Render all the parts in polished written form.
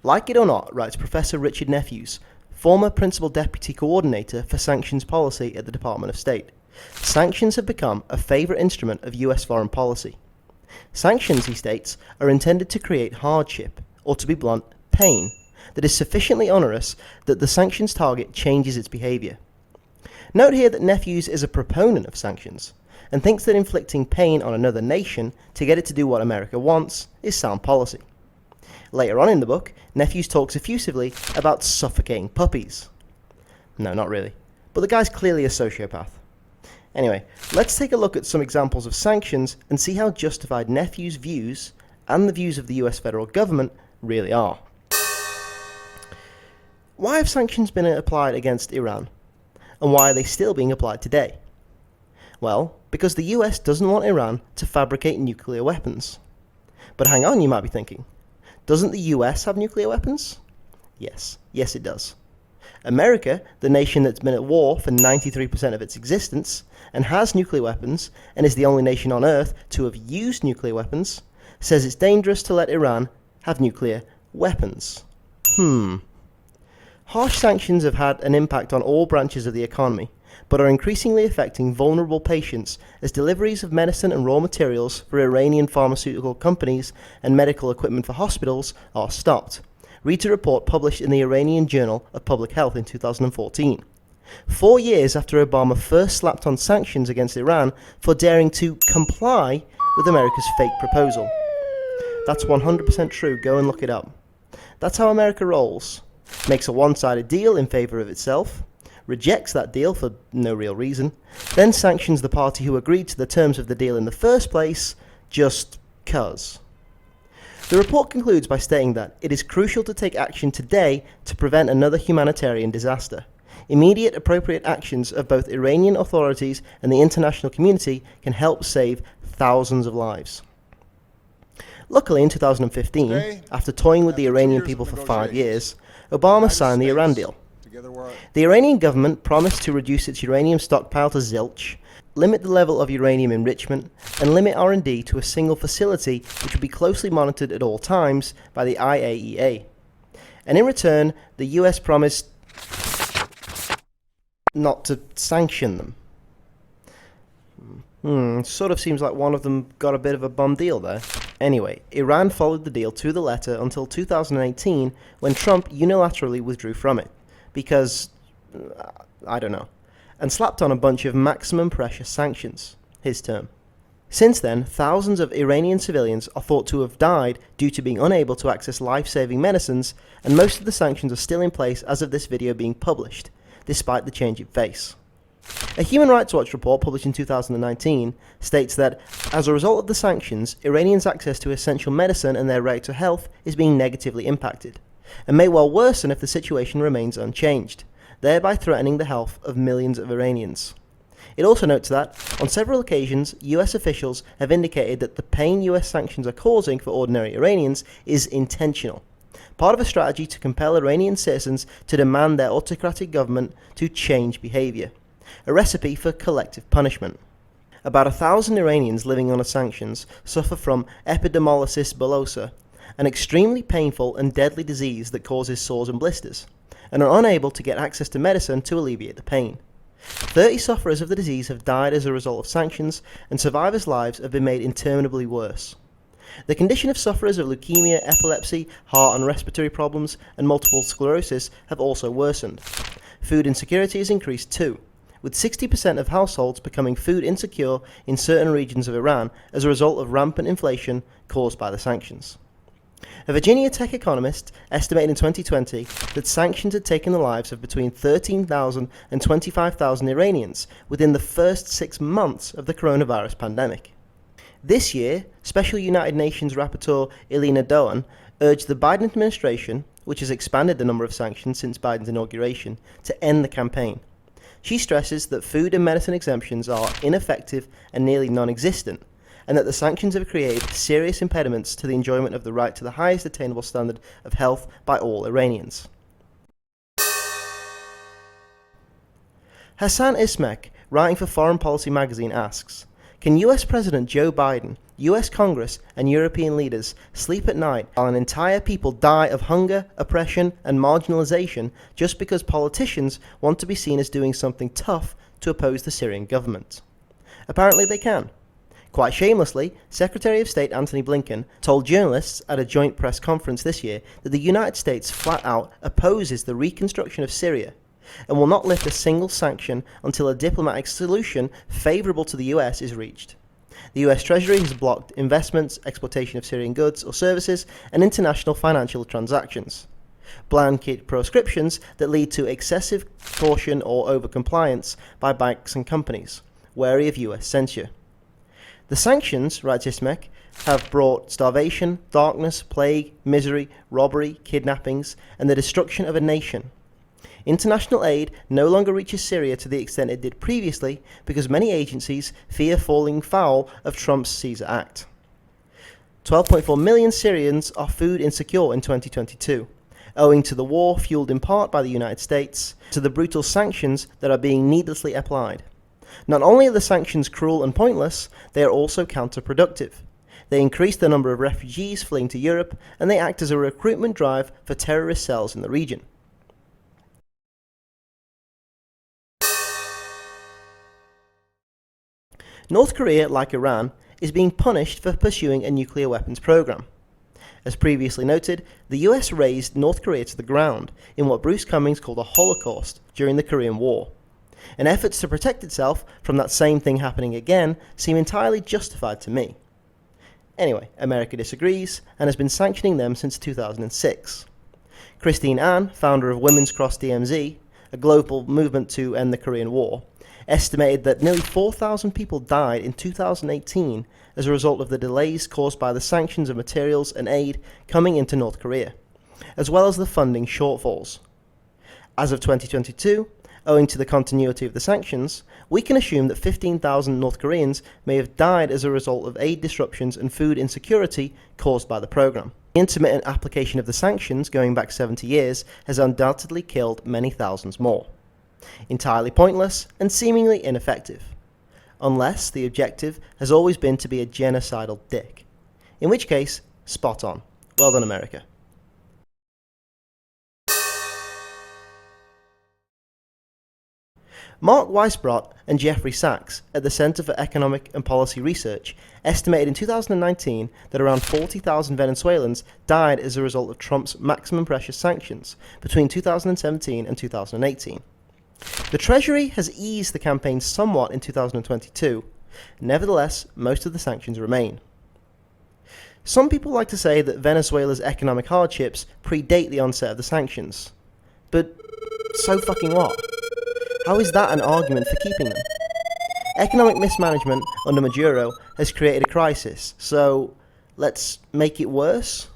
Like it or not, writes Professor Richard Nephews, former Principal Deputy Coordinator for Sanctions Policy at the Department of State, sanctions have become a favourite instrument of US foreign policy. Sanctions, he states, are intended to create hardship, or to be blunt, pain, that is sufficiently onerous that the sanctions target changes its behaviour. Note here that Nephews is a proponent of sanctions, and thinks that inflicting pain on another nation to get it to do what America wants is sound policy. Later on in the book, Nephews talks effusively about suffocating puppies. No, not really, but the guy's clearly a sociopath. Anyway, let's take a look at some examples of sanctions and see how justified Nephews' views and the views of the US federal government really are. Why have sanctions been applied against Iran? And why are they still being applied today? Well, because the US doesn't want Iran to fabricate nuclear weapons. But hang on, you might be thinking. Doesn't the US have nuclear weapons? Yes it does. America, the nation that's been at war for 93% of its existence, and has nuclear weapons, and is the only nation on Earth to have used nuclear weapons, says it's dangerous to let Iran have nuclear weapons. Harsh sanctions have had an impact on all branches of the economy, but are increasingly affecting vulnerable patients as deliveries of medicine and raw materials for Iranian pharmaceutical companies and medical equipment for hospitals are stopped. Read a report published in the Iranian Journal of Public Health in 2014. 4 years after Obama first slapped on sanctions against Iran for daring to comply with America's fake proposal. That's 100% true, go and look it up. That's how America rolls. Makes a one-sided deal in favour of itself, rejects that deal for no real reason, then sanctions the party who agreed to the terms of the deal in the first place, just 'cause. The report concludes by stating that it is crucial to take action today to prevent another humanitarian disaster. Immediate appropriate actions of both Iranian authorities and the international community can help save thousands of lives. Luckily, in 2015, after toying with the Iranian people for 5 years, Obama signed the Iran deal. The Iranian government promised to reduce its uranium stockpile to zilch, limit the level of uranium enrichment, and limit R&D to a single facility which would be closely monitored at all times by the IAEA. And in return, the US promised not to sanction them. Sort of seems like one of them got a bit of a bum deal there. Anyway, Iran followed the deal to the letter until 2018 when Trump unilaterally withdrew from it. Because, I don't know, and slapped on a bunch of maximum pressure sanctions, his term. Since then, thousands of Iranian civilians are thought to have died due to being unable to access life-saving medicines, and most of the sanctions are still in place as of this video being published, despite the change in face. A Human Rights Watch report published in 2019 states that, as a result of the sanctions, Iranians' access to essential medicine and their right to health is being negatively impacted, and may well worsen if the situation remains unchanged, thereby threatening the health of millions of Iranians. It also notes that, on several occasions, US officials have indicated that the pain US sanctions are causing for ordinary Iranians is intentional, part of a strategy to compel Iranian citizens to demand their autocratic government to change behaviour, a recipe for collective punishment. About 1,000 Iranians living under sanctions suffer from epidermolysis bullosa, an extremely painful and deadly disease that causes sores and blisters, and are unable to get access to medicine to alleviate the pain. 30 sufferers of the disease have died as a result of sanctions, and survivors' lives have been made interminably worse. The condition of sufferers of leukemia, epilepsy, heart and respiratory problems, and multiple sclerosis have also worsened. Food insecurity has increased too, with 60% of households becoming food insecure in certain regions of Iran as a result of rampant inflation caused by the sanctions. A Virginia Tech economist estimated in 2020 that sanctions had taken the lives of between 13,000 and 25,000 Iranians within the first 6 months of the coronavirus pandemic. This year, Special United Nations Rapporteur Elena Doan urged the Biden administration, which has expanded the number of sanctions since Biden's inauguration, to end the campaign. She stresses that food and medicine exemptions are ineffective and nearly non-existent, and that the sanctions have created serious impediments to the enjoyment of the right to the highest attainable standard of health by all Iranians. Hassan Ismek, writing for Foreign Policy magazine, asks, Can US President Joe Biden, US Congress, and European leaders sleep at night while an entire people die of hunger, oppression, and marginalization just because politicians want to be seen as doing something tough to oppose the Syrian government? Apparently they can. Quite shamelessly, Secretary of State Antony Blinken told journalists at a joint press conference this year that the United States flat out opposes the reconstruction of Syria and will not lift a single sanction until a diplomatic solution favourable to the US is reached. The US Treasury has blocked investments, exportation of Syrian goods or services, and international financial transactions. Blanket proscriptions that lead to excessive caution or overcompliance by banks and companies, wary of US censure. The sanctions, writes Ismek, have brought starvation, darkness, plague, misery, robbery, kidnappings, and the destruction of a nation. International aid no longer reaches Syria to the extent it did previously because many agencies fear falling foul of Trump's Caesar Act. 12.4 million Syrians are food insecure in 2022, owing to the war fueled in part by the United States, to the brutal sanctions that are being needlessly applied. Not only are the sanctions cruel and pointless, they are also counterproductive. They increase the number of refugees fleeing to Europe, and they act as a recruitment drive for terrorist cells in the region. North Korea, like Iran, is being punished for pursuing a nuclear weapons program. As previously noted, the US razed North Korea to the ground in what Bruce Cumings called a holocaust during the Korean War. And efforts to protect itself from that same thing happening again seem entirely justified to me. Anyway, America disagrees and has been sanctioning them since 2006. Christine Ann, founder of Women's Cross DMZ, a global movement to end the Korean War, estimated that nearly 4,000 people died in 2018 as a result of the delays caused by the sanctions of materials and aid coming into North Korea, as well as the funding shortfalls. As of 2022, owing to the continuity of the sanctions, we can assume that 15,000 North Koreans may have died as a result of aid disruptions and food insecurity caused by the program. The intermittent application of the sanctions going back 70 years has undoubtedly killed many thousands more. Entirely pointless and seemingly ineffective. Unless the objective has always been to be a genocidal dick. In which case, spot on. Well done, America. Mark Weisbrot and Jeffrey Sachs at the Center for Economic and Policy Research estimated in 2019 that around 40,000 Venezuelans died as a result of Trump's maximum pressure sanctions between 2017 and 2018. The Treasury has eased the campaign somewhat in 2022. Nevertheless, most of the sanctions remain. Some people like to say that Venezuela's economic hardships predate the onset of the sanctions. But so fucking what? How is that an argument for keeping them? Economic mismanagement under Maduro has created a crisis, so let's make it worse?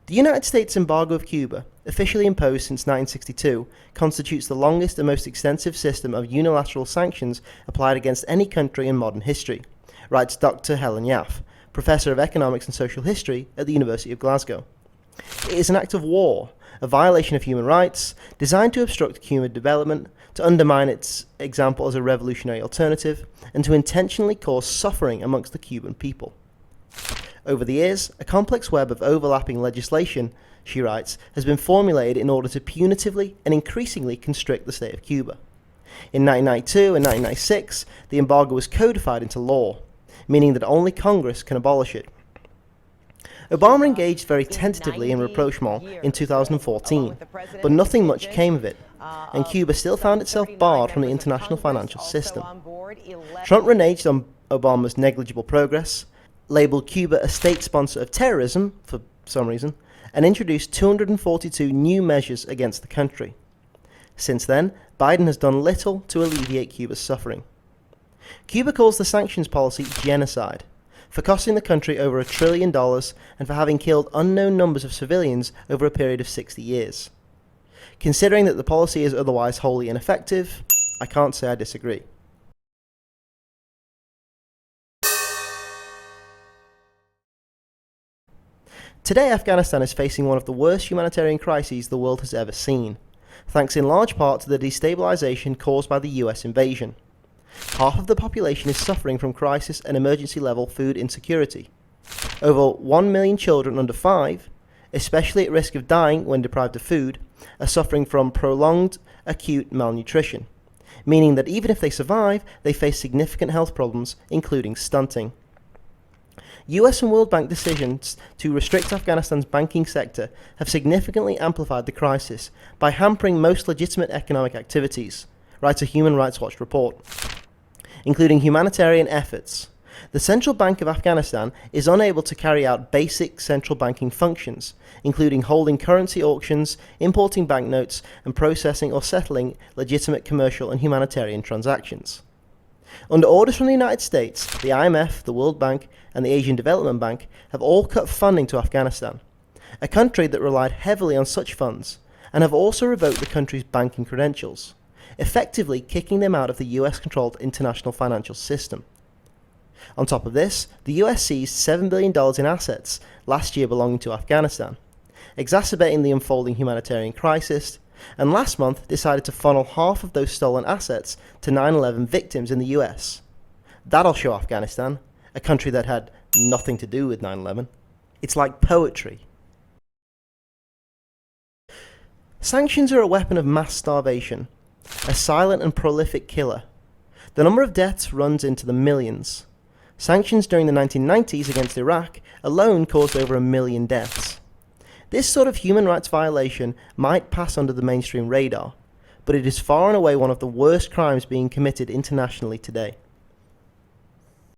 The United States embargo of Cuba, officially imposed since 1962, constitutes the longest and most extensive system of unilateral sanctions applied against any country in modern history, writes Dr. Helen Yaffe, Professor of Economics and Social History at the University of Glasgow. It is an act of war, a violation of human rights, designed to obstruct Cuban development, to undermine its example as a revolutionary alternative, and to intentionally cause suffering amongst the Cuban people. Over the years, a complex web of overlapping legislation, she writes, has been formulated in order to punitively and increasingly constrict the state of Cuba. In 1992 and 1996, the embargo was codified into law, meaning that only Congress can abolish it. Obama engaged very tentatively in rapprochement in 2014, but nothing much came of it, and Cuba still found itself barred from the international financial system. Trump reneged on Obama's negligible progress, labeled Cuba a state sponsor of terrorism for some reason, and introduced 242 new measures against the country. Since then, Biden has done little to alleviate Cuba's suffering. Cuba calls the sanctions policy genocide, for costing the country over $1 trillion and for having killed unknown numbers of civilians over a period of 60 years. Considering that the policy is otherwise wholly ineffective, I can't say I disagree. Today, Afghanistan is facing one of the worst humanitarian crises the world has ever seen. thanks in large part to the destabilization caused by the US invasion. Half of the population is suffering from crisis and emergency level food insecurity. Over 1 million children under 5, especially at risk of dying when deprived of food, are suffering from prolonged acute malnutrition, meaning that even if they survive, they face significant health problems, including stunting. US and World Bank decisions to restrict Afghanistan's banking sector have significantly amplified the crisis by hampering most legitimate economic activities, writes a Human Rights Watch report, including humanitarian efforts. The Central Bank of Afghanistan is unable to carry out basic central banking functions, including holding currency auctions, importing banknotes, and processing or settling legitimate commercial and humanitarian transactions. Under orders from the United States, the IMF, the World Bank, and the Asian Development Bank have all cut funding to Afghanistan, a country that relied heavily on such funds, and have also revoked the country's banking credentials, effectively kicking them out of the US-controlled international financial system. On top of this, the US seized $7 billion in assets last year belonging to Afghanistan, exacerbating the unfolding humanitarian crisis, and last month decided to funnel half of those stolen assets to 9/11 victims in the US. That'll show Afghanistan, a country that had nothing to do with 9/11. It's like poetry. Sanctions are a weapon of mass starvation, a silent and prolific killer. The number of deaths runs into the millions. Sanctions during the 1990s against Iraq alone caused over 1 million deaths. This sort of human rights violation might pass under the mainstream radar, but it is far and away one of the worst crimes being committed internationally today.